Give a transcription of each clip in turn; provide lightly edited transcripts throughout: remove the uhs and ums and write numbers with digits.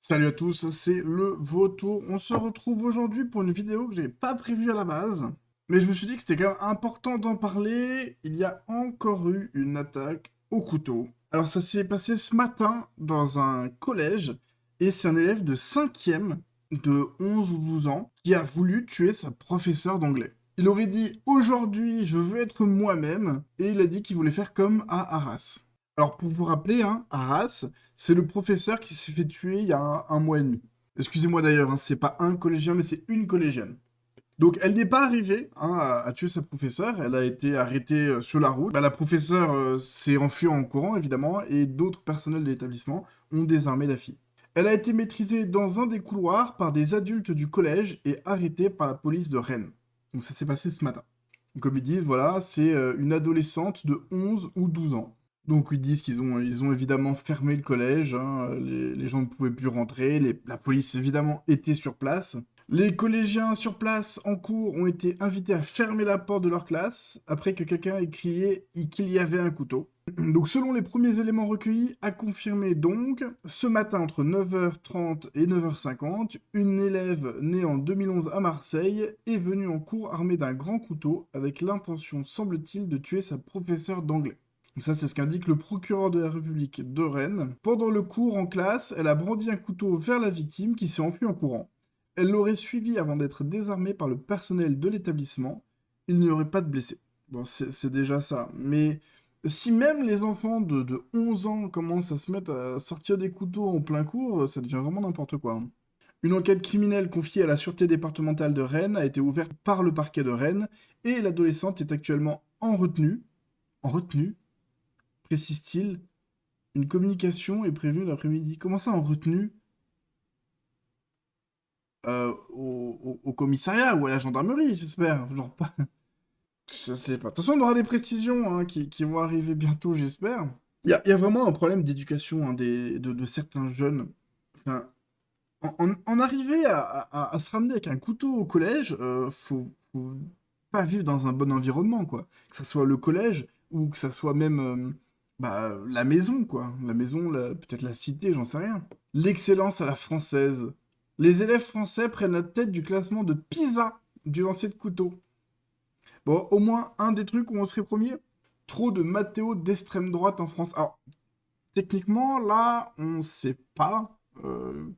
Salut à tous, c'est le Vautour. On se retrouve aujourd'hui pour une vidéo que j'avais pas prévue à la base. Mais je me suis dit que c'était quand même important d'en parler. Il y a encore eu une attaque au couteau. Alors ça s'est passé ce matin dans un collège. Et c'est un élève de 5e de 11 ou 12 ans qui a voulu tuer sa professeure d'anglais. Il aurait dit aujourd'hui je veux être moi-même. Et il a dit qu'il voulait faire comme à Arras. Alors, pour vous rappeler, hein, Arras, c'est le professeur qui s'est fait tuer il y a un mois et demi. Excusez-moi d'ailleurs, hein, c'est pas un collégien, mais c'est une collégienne. Donc, elle n'est pas arrivée hein, à tuer sa professeure, elle a été arrêtée sur la route. Bah, la professeure s'est enfuie en courant, évidemment, et d'autres personnels de l'établissement ont désarmé la fille. Elle a été maîtrisée dans un des couloirs par des adultes du collège et arrêtée par la police de Rennes. Donc, ça s'est passé ce matin. Comme ils disent, voilà, c'est une adolescente de 11 ou 12 ans. Donc ils disent qu'ils ont évidemment fermé le collège, hein, les gens ne pouvaient plus rentrer, la police évidemment était sur place. Les collégiens sur place en cours ont été invités à fermer la porte de leur classe après que quelqu'un ait crié qu'il y avait un couteau. Donc selon les premiers éléments recueillis, à confirmer donc, ce matin entre 9h30 et 9h50, une élève née en 2011 à Marseille est venue en cours armée d'un grand couteau avec l'intention, semble-t-il, de tuer sa professeure d'anglais. Donc ça, c'est ce qu'indique le procureur de la République de Rennes. Pendant le cours en classe, elle a brandi un couteau vers la victime qui s'est enfuie en courant. Elle l'aurait suivi avant d'être désarmée par le personnel de l'établissement. Il n'y aurait pas de blessés. Bon, c'est déjà ça. Mais si même les enfants de 11 ans commencent à se mettre à sortir des couteaux en plein cours, ça devient vraiment n'importe quoi, hein. Une enquête criminelle confiée à la Sûreté départementale de Rennes a été ouverte par le parquet de Rennes et l'adolescente est actuellement en retenue. En retenue, précise-t-il. Une communication est prévue l'après-midi. Comment ça en retenue? Au commissariat ou à la gendarmerie, j'espère. Genre pas. Je sais pas. De toute façon, on aura des précisions hein, qui vont arriver bientôt, j'espère. Il y a vraiment un problème d'éducation hein, de certains jeunes. Enfin, en arriver à se ramener avec un couteau au collège, faut pas vivre dans un bon environnement, quoi. Que ça soit le collège ou que ça soit même bah, la maison, quoi. La maison, peut-être la cité, j'en sais rien. L'excellence à la française. Les élèves français prennent la tête du classement de PISA du lancer de couteau. Bon, au moins un des trucs où on serait premier. Trop de Mathéo d'extrême droite en France. Alors, techniquement, là, on sait pas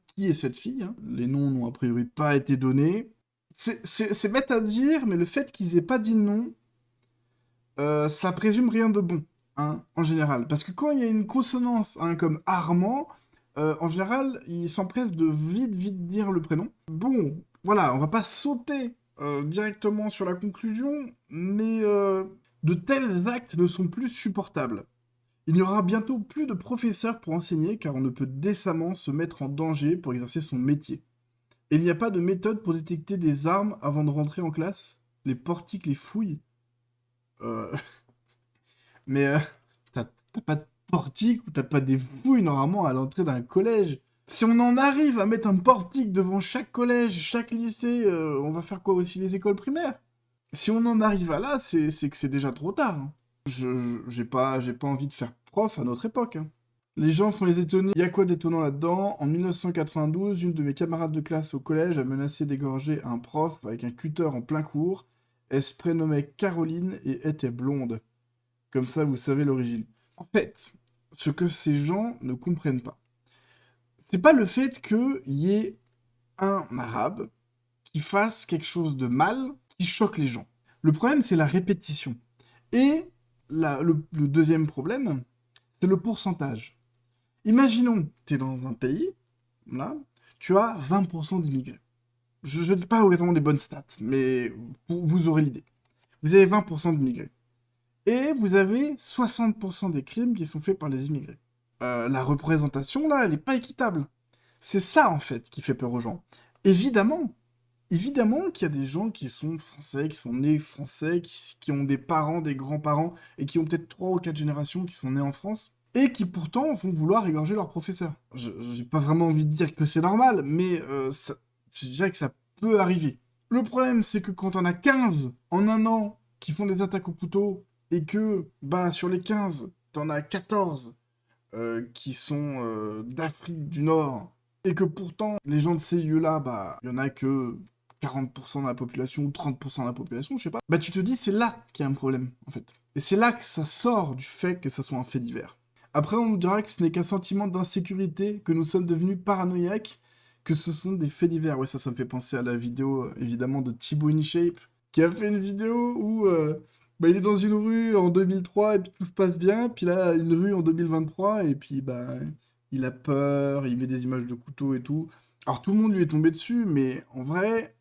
qui est cette fille, hein. Les noms n'ont a priori pas été donnés. C'est bête à dire, mais le fait qu'ils aient pas dit le nom, ça présume rien de bon, hein, en général. Parce que quand il y a une consonance, hein, comme Armand, en général, ils s'empressent de vite dire le prénom. Bon, voilà, on va pas sauter directement sur la conclusion, mais de tels actes ne sont plus supportables. Il n'y aura bientôt plus de professeurs pour enseigner car on ne peut décemment se mettre en danger pour exercer son métier. Et il n'y a pas de méthode pour détecter des armes avant de rentrer en classe. Les portiques les fouillent. Euh, mais t'as pas de portique ou t'as pas des fouilles normalement à l'entrée d'un collège. Si on en arrive à mettre un portique devant chaque collège, chaque lycée, on va faire quoi aussi les écoles primaires? Si on en arrive à là, c'est que c'est déjà trop tard, hein. J'ai pas envie de faire prof à notre époque, hein. Les gens font les étonnés. Il y a quoi d'étonnant là-dedans? En 1992, une de mes camarades de classe au collège a menacé d'égorger un prof avec un cutter en plein cours. Elle se prénommait Caroline et était blonde. Comme ça, vous savez l'origine. En fait, ce que ces gens ne comprennent pas, c'est pas le fait qu'il y ait un arabe qui fasse quelque chose de mal qui choque les gens. Le problème, c'est la répétition. Et le deuxième problème, c'est le pourcentage. Imaginons, tu es dans un pays, là, tu as 20% d'immigrés. Je ne dis pas exactement des bonnes stats, mais vous aurez l'idée. Vous avez 20% d'immigrés. Et vous avez 60% des crimes qui sont faits par les immigrés. La représentation, là, elle n'est pas équitable. C'est ça, en fait, qui fait peur aux gens. Évidemment, évidemment qu'il y a des gens qui sont français, qui sont nés français, qui ont des parents, des grands-parents, et qui ont peut-être 3 ou 4 générations qui sont nés en France, et qui pourtant vont vouloir égorger leur professeur. J'ai pas vraiment envie de dire que c'est normal, mais je dirais que ça peut arriver. Le problème, c'est que quand on a 15 en un an qui font des attaques au couteau, et que, bah, sur les 15, t'en as 14 qui sont d'Afrique du Nord, et que pourtant, les gens de ces lieux-là, bah, il y en a que 40% de la population ou 30% de la population, je sais pas, bah tu te dis c'est là qu'il y a un problème, en fait. Et c'est là que ça sort du fait que ça soit un fait divers. Après, on nous dira que ce n'est qu'un sentiment d'insécurité, que nous sommes devenus paranoïaques, que ce sont des faits divers. Ouais, ça me fait penser à la vidéo, évidemment, de Thibaut InShape, qui a fait une vidéo où bah, il est dans une rue en 2003 et puis tout se passe bien, puis là, une rue en 2023, et puis bah, il a peur, il met des images de couteaux et tout. Alors tout le monde lui est tombé dessus, mais en vrai,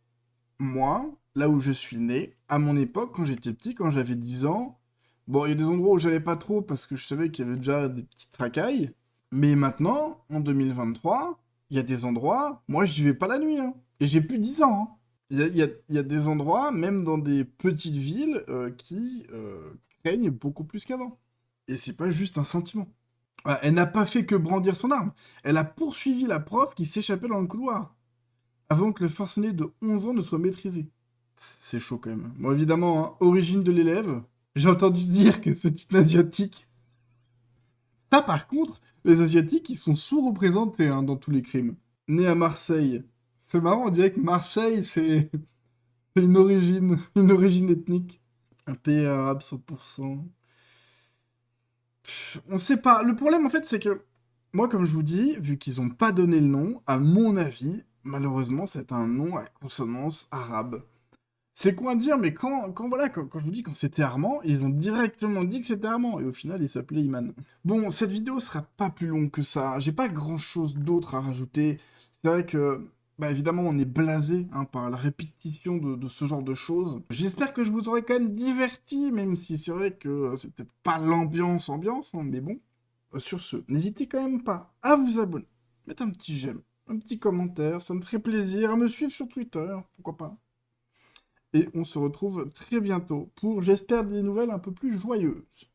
moi, là où je suis né, à mon époque, quand j'étais petit, quand j'avais 10 ans, bon, il y a des endroits où j'allais pas trop parce que je savais qu'il y avait déjà des petites racailles, mais maintenant, en 2023, il y a des endroits, moi j'y vais pas la nuit, hein. Et j'ai plus 10 ans, hein. Il y a des endroits, même dans des petites villes, qui craignent beaucoup plus qu'avant. Et c'est pas juste un sentiment. Elle n'a pas fait que brandir son arme. Elle a poursuivi la prof qui s'échappait dans le couloir, avant que le forcené de 11 ans ne soit maîtrisé. C'est chaud quand même. Bon, évidemment, hein, origine de l'élève. J'ai entendu dire que c'est une asiatique. Ça, par contre, les asiatiques, ils sont sous-représentés hein, dans tous les crimes. Né à Marseille. C'est marrant, on dirait que Marseille, c'est c'est une origine ethnique. Un pays arabe 100%. On sait pas. Le problème, en fait, c'est que moi, comme je vous dis, vu qu'ils ont pas donné le nom, à mon avis, malheureusement, c'est un nom à consonance arabe. C'est quoi dire, mais quand je vous dis quand c'était Armand, ils ont directement dit que c'était Armand, et au final, il s'appelait Iman. Bon, cette vidéo sera pas plus longue que ça, j'ai pas grand-chose d'autre à rajouter. C'est vrai que, bah évidemment, on est blasé hein, par la répétition de ce genre de choses. J'espère que je vous aurai quand même diverti, même si c'est vrai que c'est peut-être pas l'ambiance, hein, mais bon. Sur ce, n'hésitez quand même pas à vous abonner, mettre un petit j'aime, un petit commentaire, ça me ferait plaisir, à me suivre sur Twitter, pourquoi pas. Et on se retrouve très bientôt pour, j'espère, des nouvelles un peu plus joyeuses.